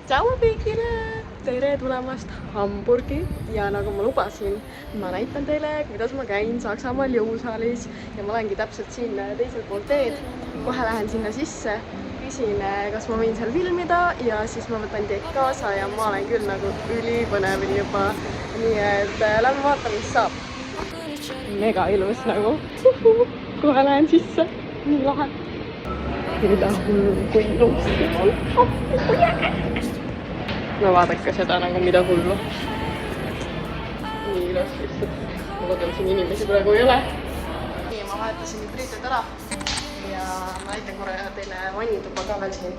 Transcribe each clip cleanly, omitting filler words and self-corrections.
Tšau kõigile! Tere tulemast Hamburgi ja nagu ma lubasin, ma näitan teile, kuidas ma käin Saksamaal jõusaalis ja ma olengi täpselt siin teisel pool teed. Kohe lähen sinna sisse, küsin, kas ma võin seal filmida ja siis ma võtan teid kaasa ja ma olen küll nagu ülipõnevil juba. Nii et lähme vaatame, mis saab. Mega ilus nagu. Kohe lähen sisse. Nii lahe. Mida hullu, kui ilus on. No vaadake seda nagu mida hullu. Nii ilus lihtsalt. Ma loodan, siin inimesi praegu ei ole. Nii, ma vahetasin nüüd riided ära. Ja ma näitan korra teile vannituba ka veel siin.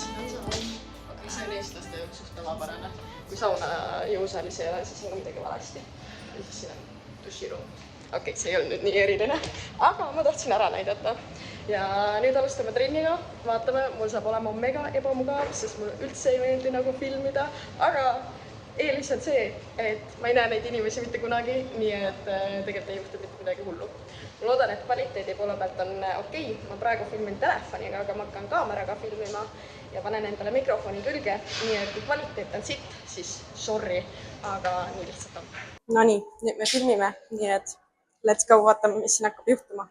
Siin on saun. Aga see on eestlaste jaoks just tavapärane. Kui sauna jõusaalis ei ole, siis on midagi valesti. Ja siis siin on duširuum. Okei, see ei olnud nüüd nii eriline, aga ma tahtsin ära näidata. Ja nüüd alustame trenniga, vaatame, mul saab olema mega ebamugav, sest mul üldse ei meeldi nagu filmida, aga eelis on see, et ma ei näe neid inimesi mitte kunagi, nii et tegelikult ei juhtu mitte midagi hullu. Ma loodan, et kvaliteedi poole pealt on okei. Ma praegu filmin telefoniga, aga ma hakkan kaameraga filmima ja panen endale mikrofoni külge, nii et kui kvaliteet on sitt, siis sorry, aga nii lihtsalt on. Nonii, nüüd me filmime, nii et let's go, vaatame, mis siin hakkab juhtuma.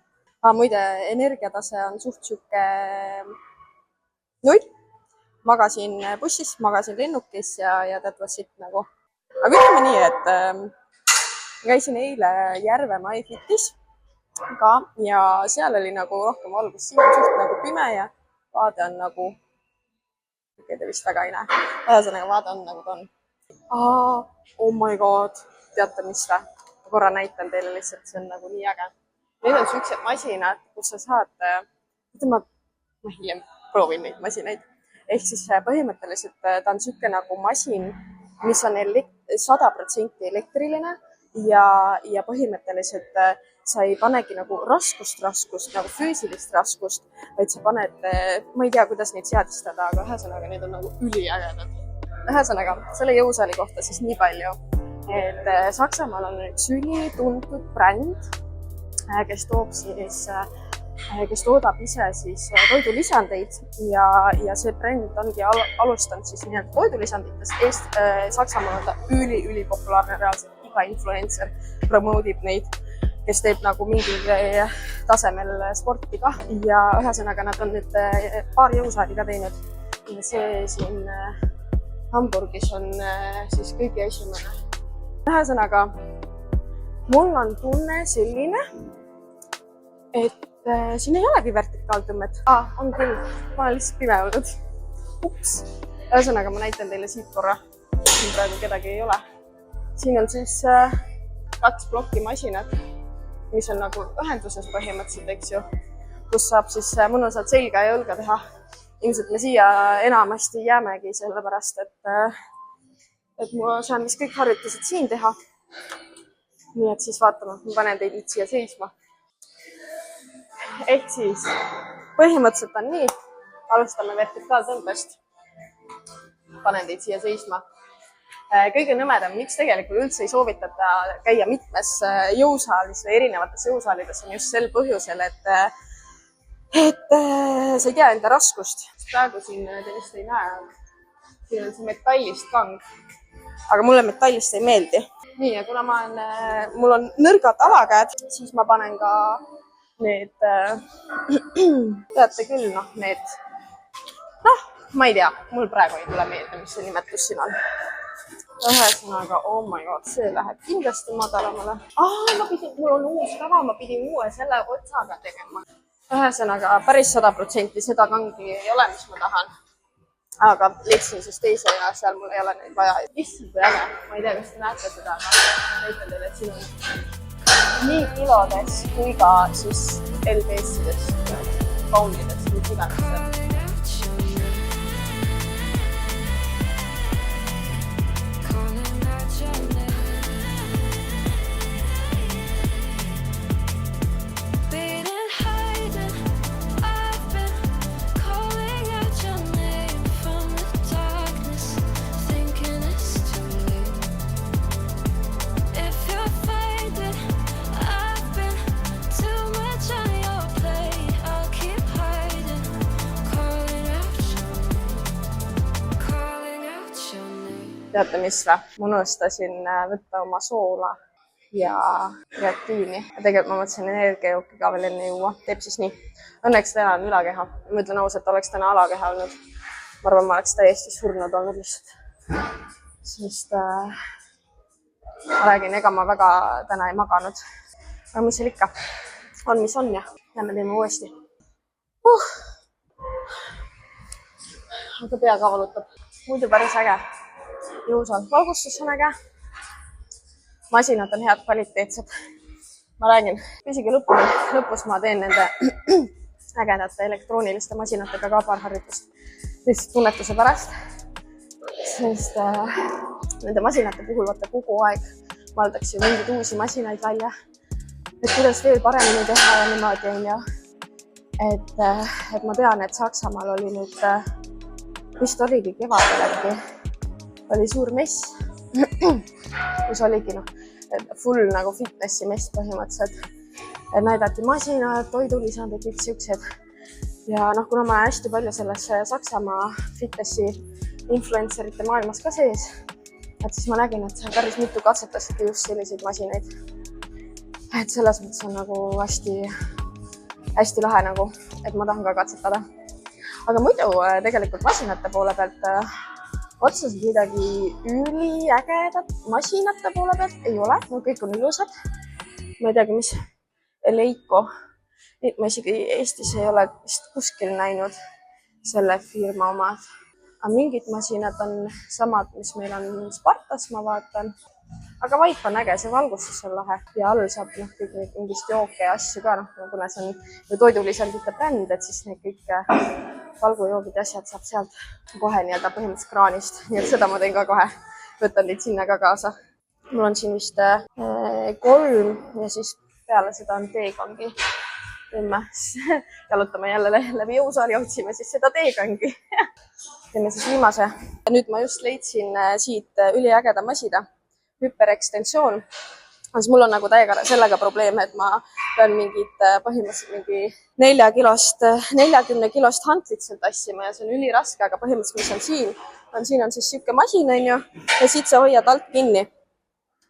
Muide, energiatase on suht siuke 0. Magasin bussis, magasin lennukis ja that was it nagu. Aga ütleme nii, et käisin eile Järvemaa iFitis ka ja seal oli nagu rohkem valgus. Siin on suht nagu pime ja vaade on nagu, te vist väga ei näe. Ühesõnaga vaade on nagu ta on. Oh my god, teate mis või? Korra näitan teile lihtsalt, see on nagu nii äge. Need on siuksed masinad, kus sa saad, ma hiljem proovin neid masinaid. Ehk siis põhimõtteliselt ta on siuke nagu masin, mis on 100% elektriline ja põhimõtteliselt sa ei panegi nagu raskust, nagu füüsilist raskust, vaid sa paned, ma ei tea, kuidas neid seadistada, aga ühesõnaga need on nagu üliägedad. Ühesõnaga, selle jõusaali kohta siis nii palju. Et Saksamaal on üks ülituntud bränd, kes toodab ise siis toidulisandeid ja see bränd ongi alustanud siis nii-öelda toidulisanditest. Saksamaal on ta ülipopulaarne reaalselt, iga influencer promoodib neid, kes teeb nagu mingil tasemel sporti ka ja ühesõnaga nad on nüüd paar jõusaali ka teinud. See siin Hamburgis on siis kõige esimene. Ühesõnaga, mul on tunne selline, et siin ei olegi vertikaaltõmmet. On küll, ma olen lihtsalt pime olnud. Ups. Ühesõnaga, ma näitan teile siit korra. Siin praegu kedagi ei ole. Siin on siis 2 plokki masinad, mis on nagu ühenduses põhimõtteliselt, eks ju, kus saab siis mõnusalt selga ja õlga teha. Ilmselt me siia enamasti jäämegi sellepärast, et ma saan vist kõik harjutused siin teha. Nii et siis vaatame, ma panen teid nüüd siia seisma. Ehk siis põhimõtteliselt on nii, alustame vertikaaltõmbest. Panen teid siia seisma. Kõige nõmedam, miks tegelikult üldse ei soovitata käia mitmes jõusaalis või erinevates jõusaalides on just sel põhjusel, et sa ei tea enda raskust. Praegu siin te vist ei näe, siin on see metallist kang. Aga mulle metallist ei meeldi. Nii, ja kuna mul on nõrgad alakäed, siis ma panen ka need, teate küll, need, ma ei tea, mul praegu ei tule meelde, mis see nimetus siin on. Ühesõnaga, oh my god, see läheb kindlasti madalamale. Mul on uus tava, ma pidin uue selle otsaga tegema. Ühesõnaga, päris 100% seda kangi ei ole, mis ma tahan. Aga leidsin siis teise ja seal mul ei ole neid vaja. Issand kui äge. Ma ei tea, kas te näete seda, aga näitan teile, et siin on nii kilodes kui ka siis LBS-idest, poundidest, mis iganes. Too much on your plate, I'll keep hiding. Teate mis või? Ma unustasin võtta oma soola ja kreatiini. Ja tegelikult ma mõtlesin energiajooki ka veel enne juua. Teeb siis nii. Õnneks täna on ülakeha. Ma ütlen ausalt, oleks täna alakeha olnud. Ma arvan, ma oleks täiesti surnud olnud lihtsalt. Sest ma räägin, ega ma väga täna ei maganud. Aga mis seal ikka? On mis on ja lähme teeme uuesti. Aga pea ka valutab. Muidu päris äge. Jõusal valgustus on äge. Masinad on head kvaliteetsed. Ma räägin, püsige lõpuni. Lõpus ma teen nende ägedate elektrooniliste masinatega ka paar harjutust. Lihtsalt tunnetuse pärast. Sest nende masinate puhul vaata kogu aeg valdaks ju mingeid uusi masinaid välja. Et kuidas veel paremini teha ja niimoodi on ju. Et ma tean, et Saksamaal oli nüüd, vist oligi kevadel äkki, oli suur mess, kus oligi full nagu fitnessi mess põhimõtteliselt. Et näidati masinad, toidulisandid, kõik siuksed. Ja kuna ma olen hästi palju selles Saksamaa fitnessi influencerite maailmas ka sees, et siis ma nägin, et seal päris mitu katsetasid just selliseid masinaid. Et selles mõttes on nagu hästi lahe nagu, et ma tahan ka katsetada. Aga muidu tegelikult masinate poole pealt otseselt midagi üliägedat masinate poole pealt ei ole. No kõik on ilusad. Ma ei teagi, mis Leiko. Ma isegi Eestis ei ole vist kuskil näinud selle firma omad. Aga mingid masinad on samad, mis meil on Spartas, ma vaatan. Aga vaip on äge, see valgustus on lahe ja all saab kõik mingist jooke ja asju ka, kuna see on toidulisandite bränd, et siis need kõik valgujoogid ja asjad saab sealt kohe nii-öelda põhimõtteliselt kraanist. Nii et seda ma teen ka kohe. Võtan teid sinna ka kaasa. Mul on siin vist 3 ja siis peale seda on teekangi 10. Jalutame jälle läbi jõusaali ja otsime siis seda teekangi. Teeme siis viimase. Nüüd ma just leidsin siit üliägeda masina. Hüperekstensioon. Siis mul on nagu täiega sellega probleem, et ma pean põhimõtteliselt mingi 40 kilost hantlit seal tassima ja see on üliraske, aga põhimõtteliselt mis on siin on siis siuke masin on ju ja siit sa hoiad alt kinni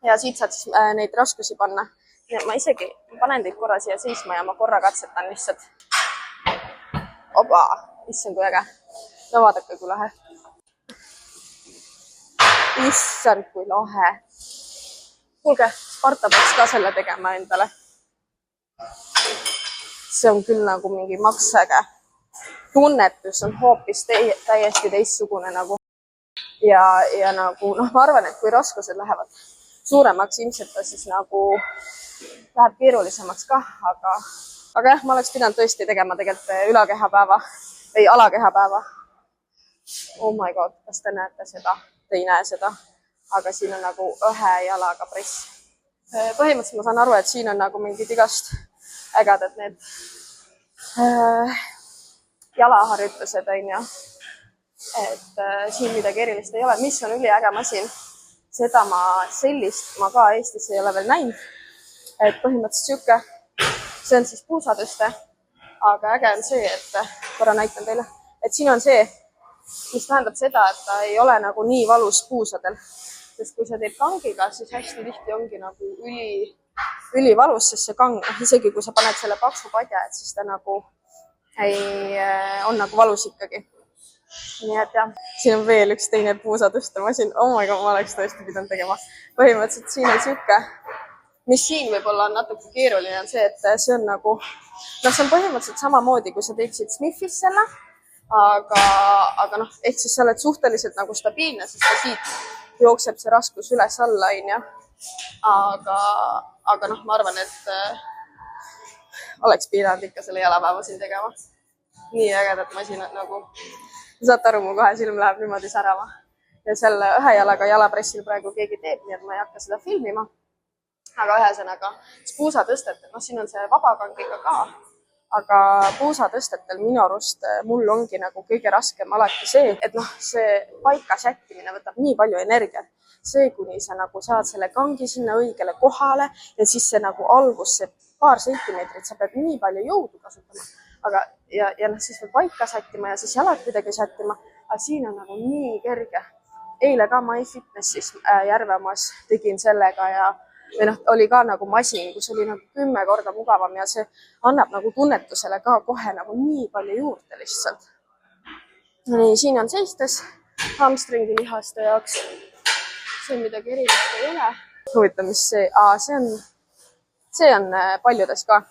ja siit saad siis neid raskusi panna. Ja ma isegi panen teid korra siia seisma ja ma korra katsetan lihtsalt. Oba, issand kui äge. No vaadake kui lahe. Issand kui lahe. Kuulge, Sparta peaks ka selle tegema endale. See on küll nagu mingi maksäge. Tunnetus on hoopis täiesti teistsugune nagu. Ja nagu, ma arvan, et kui raskused lähevad suuremaks, ilmselt ta siis nagu läheb keerulisemaks ka, aga jah, ma oleks pidanud tõesti tegema tegelikult ülakehapäeva või alakehapäeva. Oh my god, kas te näete seda? Te ei näe seda. Aga siin on nagu ühe jalaga press. Põhimõtteliselt ma saan aru, et siin on nagu mingid igast ägedad need jalaharjutused on ju. Et siin midagi erilist ei ole. Mis on üliäge masin? Sellist ma ka Eestis ei ole veel näinud. Et põhimõtteliselt siuke, see on siis puusatõste. Aga äge on see, et korra näitan teile, et siin on see, mis tähendab seda, et ta ei ole nagu nii valus puusadel. Sest kui sa teed kangiga, siis hästi tihti ongi nagu ülivalus, sest see kang, isegi kui sa paned selle paksu padja, et siis ta nagu on nagu valus ikkagi. Nii et jah, siin on veel üks teine puusatõste masin. Oh my god, ma oleks tõesti pidanud tegema. Põhimõtteliselt siin on siuke, mis siin võib-olla on natuke keeruline, on see, et see on nagu, see on põhimõtteliselt samamoodi, kui sa teeksid Smithis selle, aga ehk siis sa oled suhteliselt nagu stabiilne, sest ta siit jookseb see raskus üles alla, on ju. Aga ma arvan, et oleks pidanud ikka selle jalapäeva siin tegema. Nii ägedad masinad nagu. Saate aru, mu kohe silm läheb niimoodi särama. Ja selle ühe jalaga jalapressil praegu keegi teeb, nii et ma ei hakka seda filmima. Aga ühesõnaga, puusatõstetel, siin on see vabakangiga ka. Aga puusatõstetel minu arust mul ongi nagu kõige raskem alati see, et see paika sättimine võtab nii palju energiat. See, kuni sa nagu saad selle kangi sinna õigele kohale ja siis see nagu algus, see paar sentimeetrit, sa pead nii palju jõudu kasutama. Aga ja siis veel paika sättima ja siis jalad kuidagi sättima. Aga siin on nagu nii kerge. eile ka MyFitnessis Järveomas tegin sellega ja või noh, oli ka nagu masin, kus oli nagu 10 korda mugavam ja see annab nagu tunnetusele ka kohe nagu nii palju juurde lihtsalt. Nii, siin on seistes hamstringi lihaste jaoks. See midagi erilist ei ole. Huvitav, mis see? See on paljudes ka.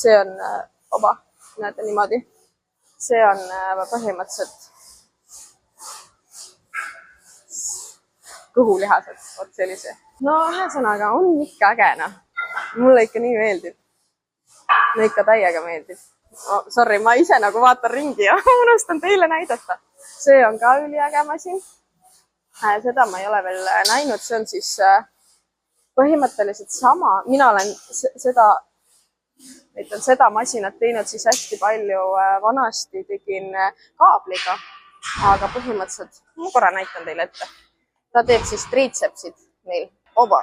See on näete niimoodi. See on põhimõtteliselt kõhulihased, vot sellise. No ühesõnaga on ikka äge. Mulle ikka nii meeldib. Mulle ikka täiega meeldib. Sorry, ma ise nagu vaatan ringi ja unustan teile näidata. See on ka üliäge masin. Seda ma ei ole veel näinud. See on siis põhimõtteliselt sama. Mina olen seda masinat teinud siis hästi palju. Vanasti tegin kaabliga, aga põhimõtteliselt ma korra näitan teile ette. Ta teeb siis triitsepsid meil. Oba.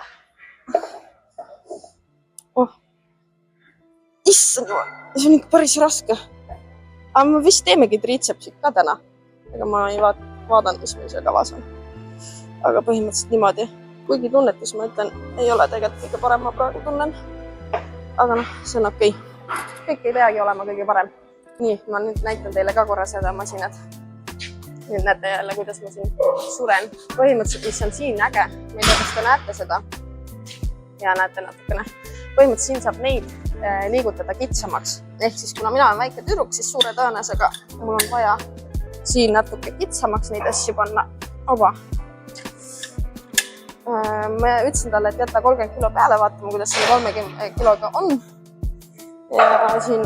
Issand, see on ikka päris raske. Aga me vist teemegi triitsepsid ka täna. Ega ma ei vaadanud, mis meil seal kavas on. Aga põhimõtteliselt niimoodi. Kuigi tunnetus, ma ütlen, ei ole tegelikult kõige parem, ma praegu tunnen. Aga noh, see on okei. Kõik ei peagi olema kõige parem. Nii, ma nüüd näitan teile ka korra seda masinat. Nüüd näete jälle, kuidas ma siin suren. Põhimõtteliselt, mis on siin äge. Ma ei tea, kas te näete seda. Ja näete natukene. Põhimõtteliselt siin saab neid liigutada kitsamaks. Ehk siis, kuna mina olen väike tüdruk, siis suure tõenäosusega mul on vaja siin natuke kitsamaks neid asju panna. Oba. Ma ütlesin talle, et jätta 30 kilo peale, vaatama, kuidas selle 30 kiloga on. Ja siin,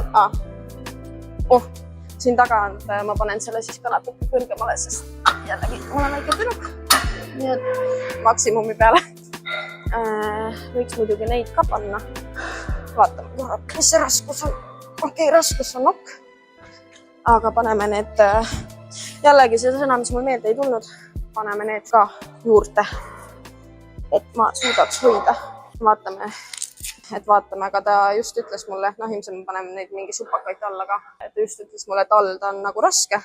siin tagant ma panen selle siis ka natuke kõrgemale, sest jällegi mul on väike tüdruk. Nii et maksimumi peale. Võiks muidugi neid ka panna. Vaatame korra, mis see raskus on. Okei, raskus on nokk. Aga paneme need, jällegi see sõna, mis mul meelde ei tulnud, paneme need ka juurde, et ma suudaks hoida. Vaatame, aga ta just ütles mulle, ilmselt ma panen neid mingi supakaid alla ka, et ta just ütles mulle, et all ta on nagu raske.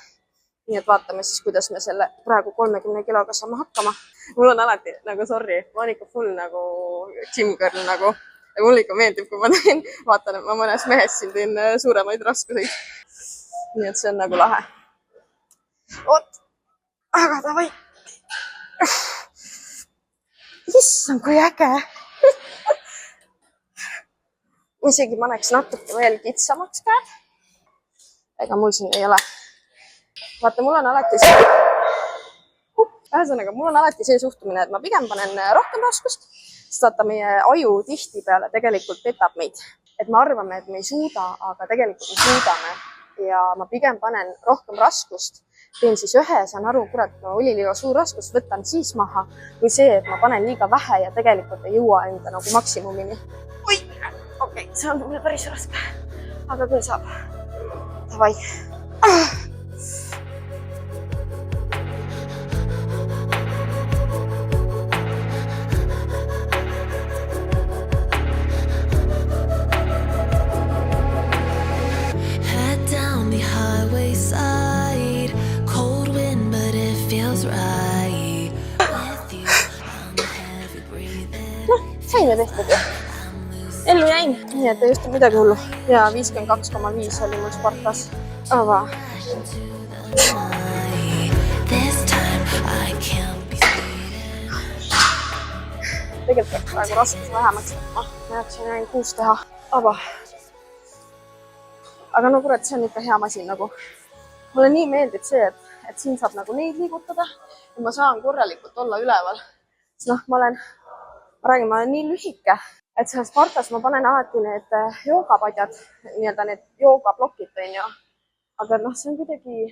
Nii et vaatame siis, kuidas me selle praegu 30 kiloga saame hakkama. Mul on alati, nagu sorry, ma olen ikka full nagu gym girl nagu. Ja mulle ikka meeldib, kui ma teen, vaatan, et ma mõnes mehes siin teen suuremaid raskuseid. Nii et see on nagu lahe. Oot, aga davai. Issand, kui äge. Isegi paneks natuke veel kitsamaks käed. Ega mul siin ei ole. Vaata, mul on alati see suhtumine, et ma pigem panen rohkem raskust, sest vaata, meie aju tihtipeale tegelikult petab meid. Et me arvame, et me ei suuda, aga tegelikult me suudame. Ja ma pigem panen rohkem raskust. Teen siis ühe, saan aru, kurat, no oli liiga suur raskus, võtan siis maha. Või see, et ma panen liiga vähe ja tegelikult ei jõua enda nagu maksimumini. Oi, okei, see on mulle päris raske. Aga küll saab. Davai. Saime tehtud ju. Ellu jäin, nii et ei just midagi hullu. Ja 52,5 oli mul Spartas. Ava. Tegelikult peaks praegu raskus vähemaks võtma. Ma jaksin ainult 6 teha. Ava. Aga no kurat, see on ikka hea masin nagu. Mulle nii meeldib see, et siin saab nagu neid liigutada. Ja ma saan korralikult olla üleval. Ma olen nii lühike, et seal Spartas ma panen alati need joogapadjad, nii-öelda need joogablokid teen ja. Aga see on kuidagi,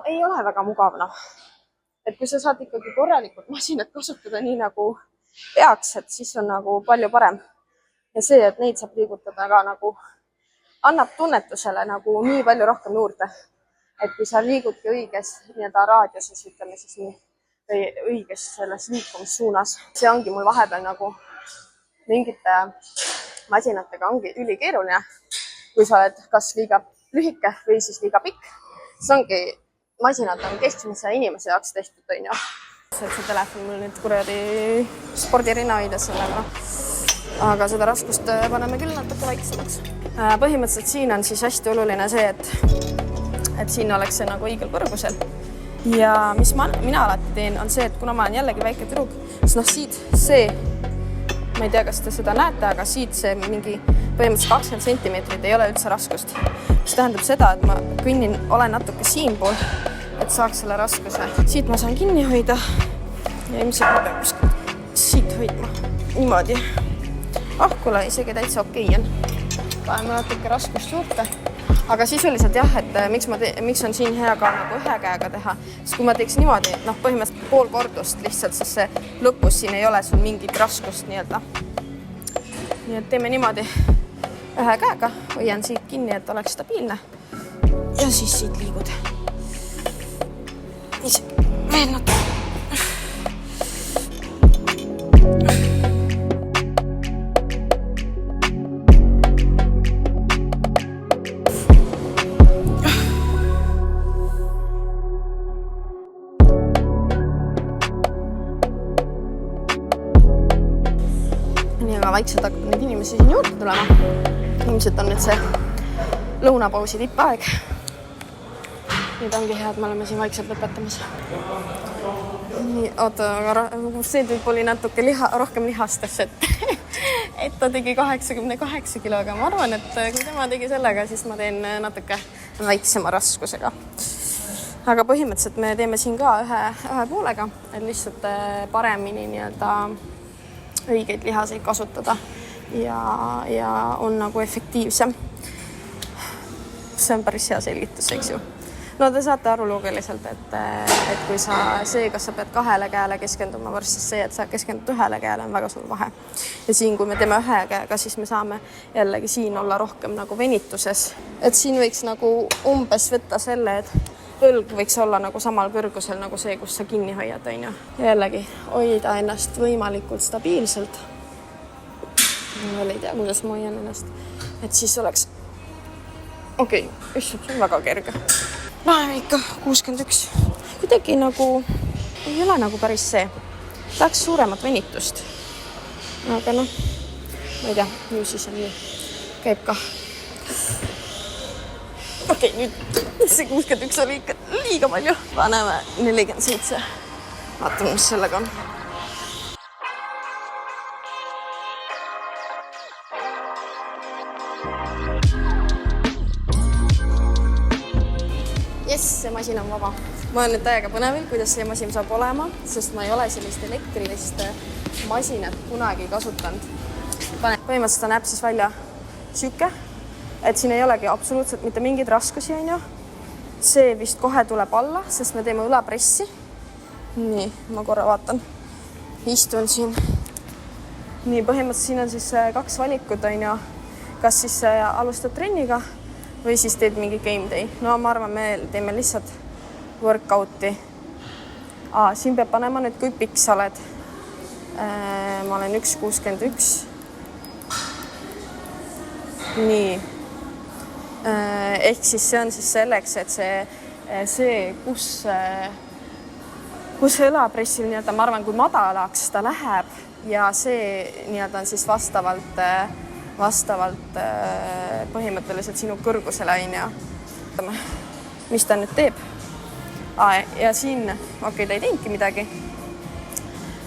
ei ole väga mugav. Et kui sa saad ikkagi korralikult masinat kasutada nii nagu peaks, et siis on nagu palju parem. Ja see, et neid saab liigutada ka nagu annab tunnetusele nagu nii palju rohkem juurde. Et kui sa liigudki õiges nii-öelda raadiuses, ütleme siis nii, või õiges selles liikumissuunas. See ongi mul vahepeal nagu mingite masinatega ongi ülikeeruline. Kui sa oled kas liiga lühike või siis liiga pikk, see ongi masinad on keskmise inimese jaoks tehtud, on ju. See telefon mul nüüd kuradi spordirinna hoides sellega. Aga seda raskust paneme küll natuke väiksemaks. Põhimõtteliselt siin on siis hästi oluline see, et siin oleks see nagu õigel kõrgusel. Ja mis mina alati teen, on see, et kuna ma olen jällegi väike tüdruk, siis siit see, ma ei tea, kas te seda näete, aga siit see mingi põhimõtteliselt 20 centimeetrit ei ole üldse raskust. Mis tähendab seda, et ma olen natuke siinpool, et saaks selle raskuse. Siit ma saan kinni hoida ja ilmselt ma pean kuskil siit hoidma. Niimoodi. Kuule, isegi täitsa okei on. Paneme natuke raskust juurde. Aga sisuliselt jah, et miks on siin hea ka nagu ühe käega teha, siis kui ma teeks niimoodi, põhimõtteliselt pool kordust lihtsalt, siis see lõpus siin ei ole sul mingit raskust nii-öelda. Nii et teeme niimoodi ühe käega, hoian siit kinni, et oleks stabiilne ja siis siit liigud. Veel natuke. Vaikselt hakkab neid inimesi siin juurde tulema. Ilmselt on nüüd see lõunapausi tippaeg. Nüüd ongi hea, et me oleme siin vaikselt lõpetamas. Nii, oota, aga see tüüp oli natuke rohkem lihastas, et ta tegi 88 kilo, aga ma arvan, et kui tema tegi sellega, siis ma teen natuke väiksema raskusega. Aga põhimõtteliselt me teeme siin ka ühe poolega, et lihtsalt paremini nii-öelda õigeid lihaseid kasutada ja on nagu efektiivsem. See on päris hea selgitus, eks ju. No te saate aru loogiliselt, et kui kas sa pead 2 käele keskenduma versus see, et sa keskendud 1 käele, on väga suur vahe. Ja siin, kui me teeme 1 käega, siis me saame jällegi siin olla rohkem nagu venituses. Et siin võiks nagu umbes võtta selle, et õlg võiks olla nagu samal kõrgusel nagu see, kus sa kinni hoiad, on ju. Jällegi, hoida ennast võimalikult stabiilselt. Ma veel ei tea, kuidas ma hoian ennast. Et siis oleks... Okei, see on väga kerge. Läheme ikka 61. Kuidagi nagu... Ei ole nagu päris see. Tahaks suuremat venitust. Aga noh, ma ei tea, ju siis on nii. Käib ka. Okei, nüüd see 61 oli ikka liiga palju. Paneme 47. Vaatame, mis sellega on. Jess, see masin on vaba. Ma olen nüüd täiega põnevil, kuidas see masin saab olema, sest ma ei ole sellist elektrilist masinat kunagi kasutanud. Põhimõtteliselt ta näeb siis välja süke. Et siin ei olegi absoluutselt mitte mingeid raskusi, on ju. See vist kohe tuleb alla, sest me teeme õlapressi. Nii, ma korra vaatan. Istun siin. Nii, põhimõtteliselt siin on siis 2 valikut, on ju. Kas siis alustad trenniga või siis teed mingi game day. No ma arvan, me teeme lihtsalt workouti. Siin peab panema nüüd, kui pikk sa oled. Ma olen 1,61. Nii. Ehk siis see on siis selleks, et see kus õlapressil nii-öelda, ma arvan, kui madalaks ta läheb ja see nii-öelda on siis vastavalt põhimõtteliselt sinu kõrgusele, on ju. Mis ta nüüd teeb? Ja siin, okei, ta ei teinudki midagi.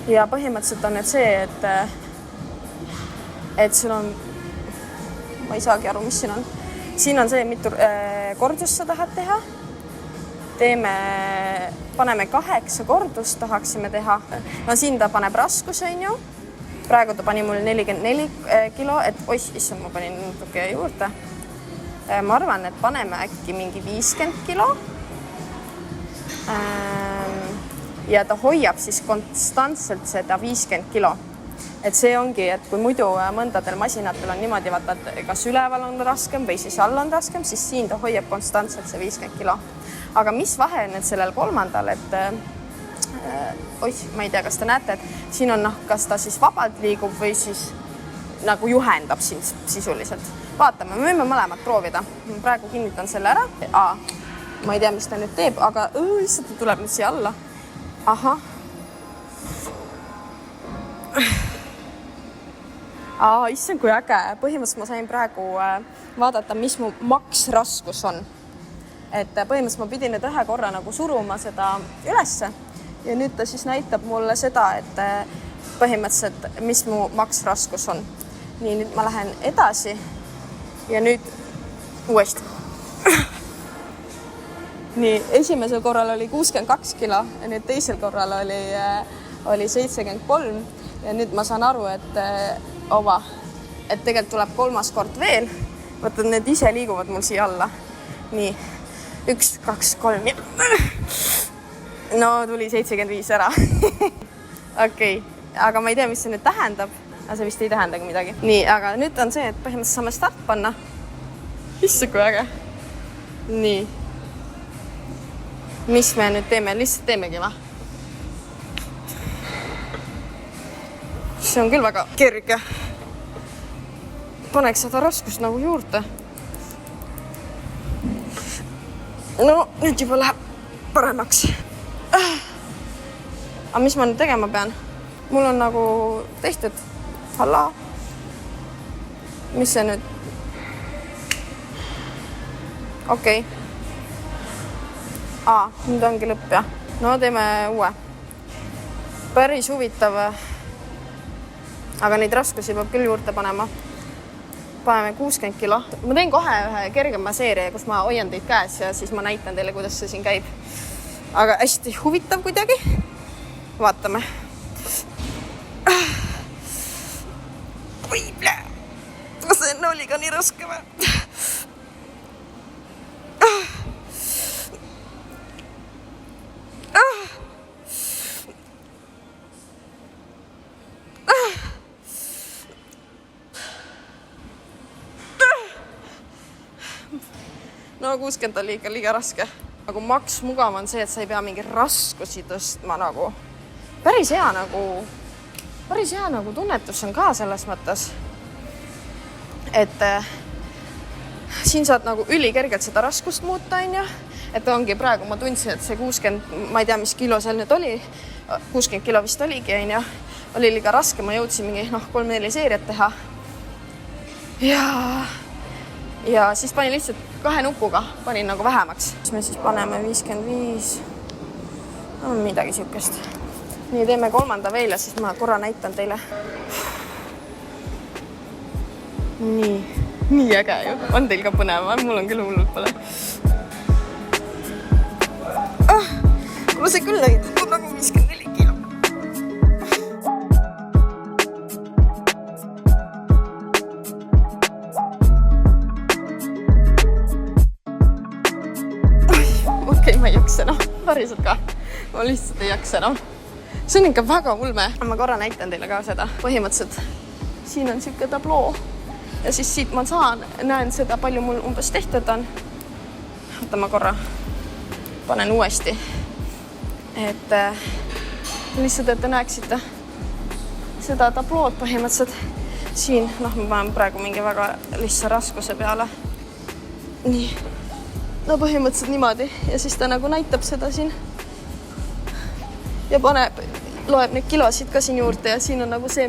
Ja põhimõtteliselt on nüüd see, et sul on, ma ei saagi aru, mis siin on. Siin on see, mitu kordust sa tahad teha. Paneme 8 kordust tahaksime teha. No siin ta paneb raskuse, on ju. Praegu ta pani mul 44 kilo, et issand, ma panin natuke juurde. Ma arvan, et paneme äkki mingi 50 kilo. Ja ta hoiab siis konstantselt seda 50 kilo. Et see ongi, et kui muidu mõndadel masinatel on niimoodi, vaata, et kas üleval on raskem või siis all on raskem, siis siin ta hoiab konstantselt see 50 kilo. Aga mis vahe on nüüd sellel kolmandal, et ma ei tea, kas te näete, et siin on, kas ta siis vabalt liigub või siis nagu juhendab sind sisuliselt. Vaatame, me võime mõlemad proovida. Praegu kinnitan selle ära. ma ei tea, mis ta nüüd teeb, aga issand, ta tuleb nüüd siia alla. Ahah. Issand, kui äge. Põhimõtteliselt ma sain praegu vaadata, mis mu maksraskus on. Et põhimõtteliselt ma pidin nüüd ühe korra nagu suruma seda ülesse ja nüüd ta siis näitab mulle seda, et põhimõtteliselt, mis mu maksraskus on. Nii, nüüd ma lähen edasi ja nüüd uuesti. Nii, esimesel korral oli 62 kilo ja nüüd teisel korral oli 73 ja nüüd ma saan aru, et tegelikult tuleb kolmas kord veel. Vaata, need ise liiguvad mul siia alla. Nii, 1, 2, 3 ja... No tuli 75 ära. Okei, aga ma ei tea, mis see nüüd tähendab. Aga see vist ei tähendagi midagi. Nii, aga nüüd on see, et põhimõtteliselt saame start panna. Issand, kui äge. Nii. Mis me nüüd teeme? Lihtsalt teemegi, va? See on küll väga kerge. Paneks seda raskust nagu juurde. No, nüüd juba läheb paremaks. Aga mis ma nüüd tegema pean? Mul on nagu tehtud. Halla. Mis see nüüd? Okei. Nüüd ongi lõpp, jah. No teeme uue. Päris huvitav. Aga neid raskusi peab küll juurde panema. Paneme 60 kilo. Ma teen kohe ühe kergema seeria, kus ma hoian teid käes ja siis ma näitan teile, kuidas see siin käib. Aga hästi huvitav kuidagi. Vaatame. Oi, plää. See enne oli ka nii raske või? No 60 oli ikka liiga raske. Nagu maks mugav on see, et sa ei pea mingi raskusi tõstma nagu. Päris hea nagu tunnetus on ka selles mõttes. Et siin saad nagu ülikergelt seda raskust muuta, on ju. Et ongi praegu, ma tundsin, et see 60, ma ei tea, mis kilo seal nüüd oli. 60 kilo vist oligi, on ju. Oli liiga raske, ma jõudsin mingi 3-4 seeriat teha. Ja siis panin lihtsalt 2 nupuga, panin nagu vähemaks. Me siis paneme 55, midagi siukest. Nii, teeme 3. veel ja siis ma korra näitan teile. Nii äge ju. On teil ka põnev, mul on küll hullult pole. Mulle see küll näitab nagu 54 kilo. Okei, ma ei jaksa enam. Päriselt ka. Ma lihtsalt ei jaksa enam. See on ikka väga ulme. Ma korra näitan teile ka seda. Põhimõtteliselt siin on siuke tabloo. Ja siis siit ma näen seda, palju mul umbes tehtud on. Oota, ma korra panen uuesti. Et lihtsalt, et te näeksite seda tablood põhimõtteliselt. Siin, ma panen praegu mingi väga lihtsa raskuse peale. Nii. No põhimõtteliselt niimoodi. Ja siis ta nagu näitab seda siin. Ja loeb neid kilosid ka siin juurde ja siin on nagu see,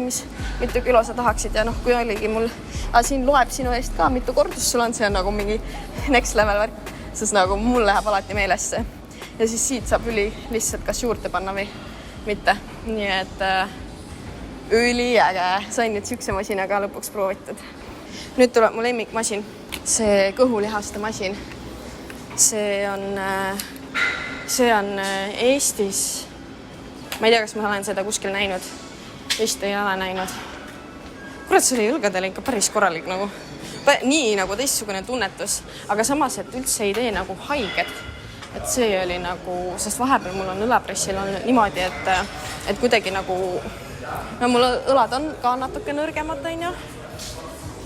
mitu kilo sa tahaksid ja kui oligi mul. Aga siin loeb sinu eest ka, mitu kordust sul on, see on nagu mingi next level värk, sest nagu mul läheb alati meelesse. Ja siis siit saab lihtsalt kas juurde panna või mitte. Nii et üliäge. Sain nüüd siukse masina ka lõpuks proovitud. Nüüd tuleb mu lemmikmasin, see kõhulihaste masin. See on Eestis. Ma ei tea, kas ma olen seda kuskil näinud. Vist ei ole näinud. Kurat, see oli õlgadele ikka päris korralik nagu. Nii nagu teistsugune tunnetus. Aga samas, et üldse ei tee nagu haiget. Et see oli nagu, sest vahepeal mul on õlapressil on niimoodi, et kuidagi nagu, mul õlad on ka natuke nõrgemad, on ju.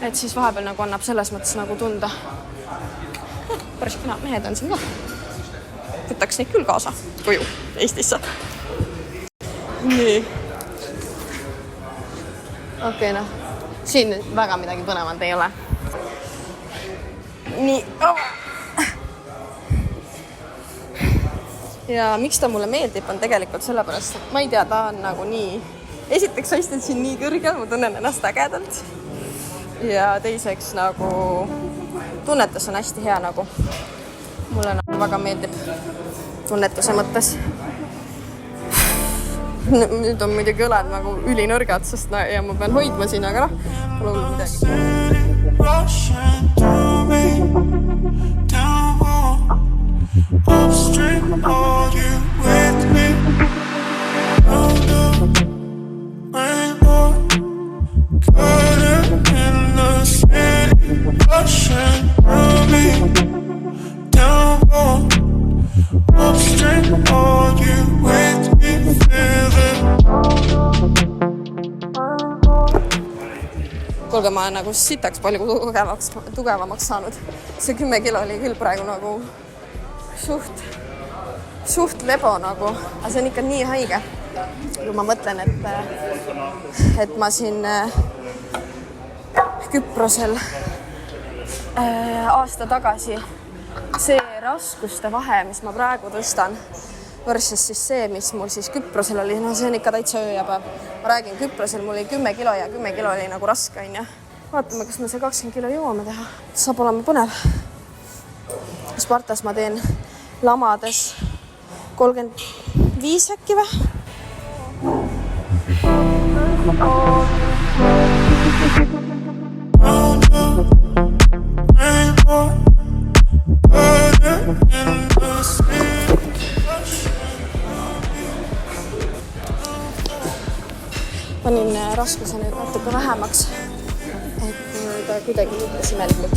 Et siis vahepeal nagu annab selles mõttes nagu tunda. Päris kena mehed on siin ka. Võtaks neid küll kaasa koju Eestisse. Nii. Okei, siin väga midagi põnevalt ei ole. Nii. ja miks ta mulle meeldib, on tegelikult sellepärast, et ma ei tea, ta on nagu nii... Esiteks ma istun siin nii kõrgel, ma tunnen ennast ägedalt. Ja teiseks nagu tunnetus on hästi hea nagu. Mulle nagu väga meeldib tunnetuse mõttes. Nüüd on muidugi õlad nagu ülinõrgad, sest ja ma pean hoidma siin, aga pole hullu midagi. Kuulge, ma olen nagu sitaks palju tugevamaks saanud. See 10 kilo oli küll praegu nagu suht lebo nagu. Aga see on ikka nii haige. Kui ma mõtlen, et ma siin Küprosel aasta tagasi see raskuste vahe, mis ma praegu tõstan, versus siis see, mis mul siis Küprosel oli, no see on ikka täitsa ööjapäev. Ma räägin, Küprosel mul oli 10 kilo ja 10 kilo oli nagu raske, on ja. Vaatame, kas me see 20 kilo jõuame teha. Saab olema põnev. Spartas ma teen lamades 35 äkki või? Panin raskuse nüüd natuke vähemaks, et ta kuidagi liites imelikult.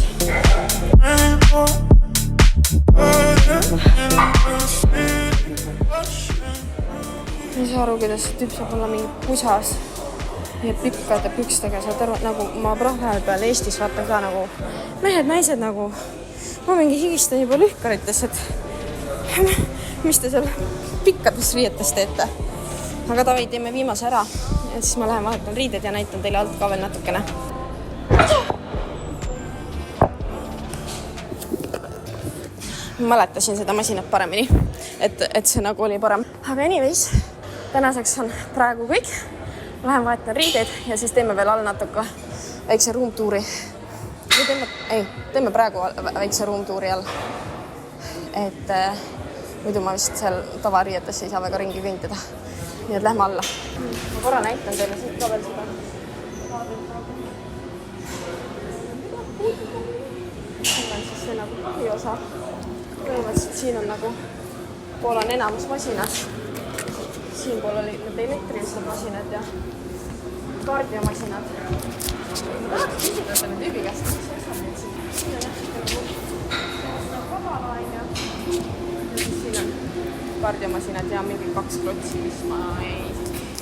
Ei saa aru, kuidas see tüüp saab olla mingi pusas ja pikkade pükstega. Saad aru, nagu ma praegu peal Eestis vaatan ka nagu mehed, naised nagu ma mingi higistan juba lühkarites, et mis te seal pikkades riietes teete. Aga davai, teeme viimase ära. Ja siis ma lähen vahetan riided ja näitan teile alt ka veel natukene. Mäletasin seda masinat paremini, et see nagu oli parem. Aga anyways, tänaseks on praegu kõik. Lähen vahetan riided ja siis teeme veel all natuke väikse ruumtuuri. Teeme praegu väikse ruumtuuri all. Et muidu ma vist seal tavariietes ei saa väga ringi kõndida. Nii et lähme alla. Ma korra näitan teile siit ka veel seda. Siin on siis see nagu põhiosa. Põhimõtteliselt siin on nagu pool on enamus masinad. Siin pool oli need elektrilised masinad ja kardiomasinad. Ma tahaks küsida selle tüübi käest, mis asjad need siin. Siin on jah kabala ja siis siin on kardiomasinad ja mingi 2 klotsi, mis ma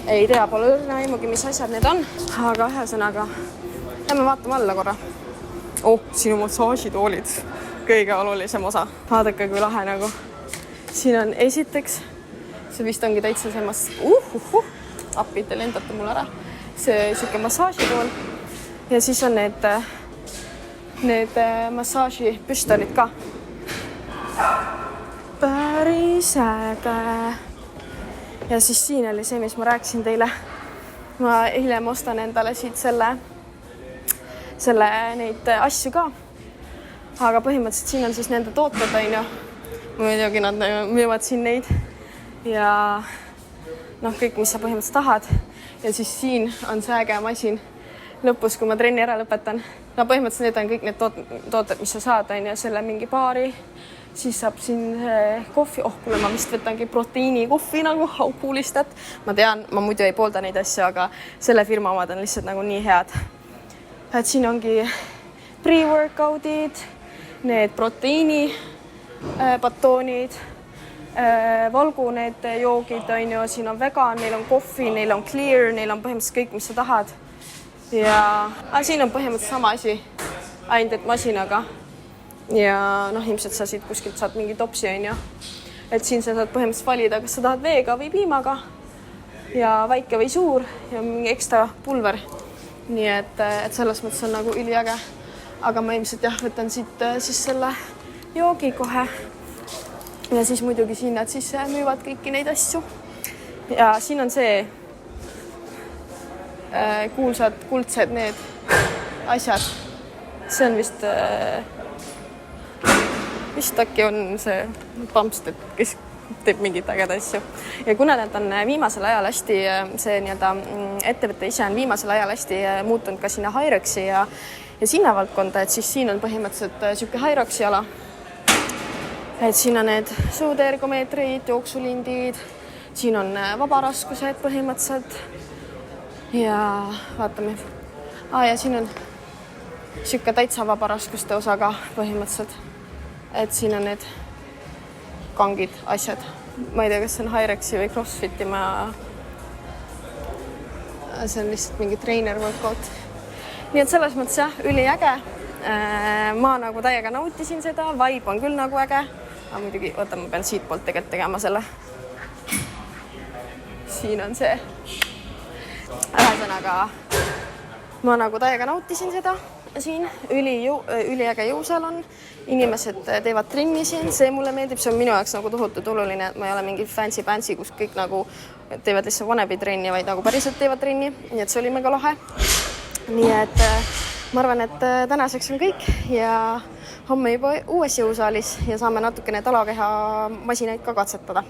ei tea, pole õrna aimugi, mis asjad need on. Aga ühesõnaga, lähme vaatame alla korra. Sinu massaažitoolid, kõige olulisem osa. Vaadake, kui lahe nagu. Siin on esiteks, see vist ongi täitsa see appi, te lendate mul ära. See siuke massaažitool. Ja siis on need massaažipüstolid ka. Päris äge. Ja siis siin oli see, mis ma rääkisin teile. Ma hiljem ostan endale siit neid asju ka. Aga põhimõtteliselt siin on siis nende tooted, on ju. Muidugi nad müüvad siin neid. Ja kõik, mis sa põhimõtteliselt tahad. Ja siis siin on see äge masin lõpus, kui ma trenni ära lõpetan. No põhimõtteliselt need on kõik need tooted, mis sa saad, on ju, selle mingi baari. Siis saab siin kohvi, kuule, ma vist võtangi proteiini kohvi nagu haukuulistat. Ma tean, ma muidu ei poolda neid asju, aga selle firma omad on lihtsalt nagu nii head. Et siin ongi pre-workoutid, need proteiini batoonid, valgu need joogid, on ju, siin on vegan, neil on kohvi, neil on clear, neil on põhimõtteliselt kõik, mis sa tahad. Ja siin on põhimõtteliselt sama asi, ainult et masinaga. Ja ilmselt sa siit kuskilt saad mingi topsi, on ju. Et siin sa saad põhimõtteliselt valida, kas sa tahad veega või piimaga ja väike või suur ja mingi ekstra pulver. Nii et selles mõttes on nagu üliäge. Aga ma ilmselt võtan siit siis selle joogi kohe. Ja siis muidugi siin nad siis müüvad kõiki neid asju. Ja siin on see kuulsad kuldsed need asjad. See on vist äkki on see Pampstet, kes teeb mingit ägeda asju. Ja kuna nad on viimasel ajal hästi, see ettevõte ise on viimasel ajal hästi muutunud ka sinna Hyroxi ja sinna valdkonda, et siis siin on põhimõtteliselt siuke Hyroxi ala. Et siin on need suudeergomeetrid, jooksulindid, siin on vabaraskused põhimõtteliselt ja vaatame. Ja siin on siuke täitsa vabaraskuste osaga põhimõtteliselt. Et siin on need kangid asjad. Ma ei tea, kas see on Hyroxi või CrossFiti. See on lihtsalt mingi trainer workout. Nii et selles mõttes jah, üliäge. Ma nagu täiega nautisin seda. Vibe on küll nagu äge. Aga muidugi, ma pean siit poolt tegelikult tegema selle. Siin on see. Ühesõnaga, ma nagu täiega nautisin seda. Siin üliäge jõusal on. Inimesed teevad trenni siin, see mulle meeldib, see on minu jaoks nagu tohutult oluline, et ma ei ole mingi fancy, kus kõik nagu teevad lihtsalt vanebi trenni, vaid nagu päriselt teevad trenni, nii et see oli mega lahe. Nii et ma arvan, et tänaseks on kõik ja homme juba uues jõusaalis ja saame natukene talakeha masinaid ka katsetada.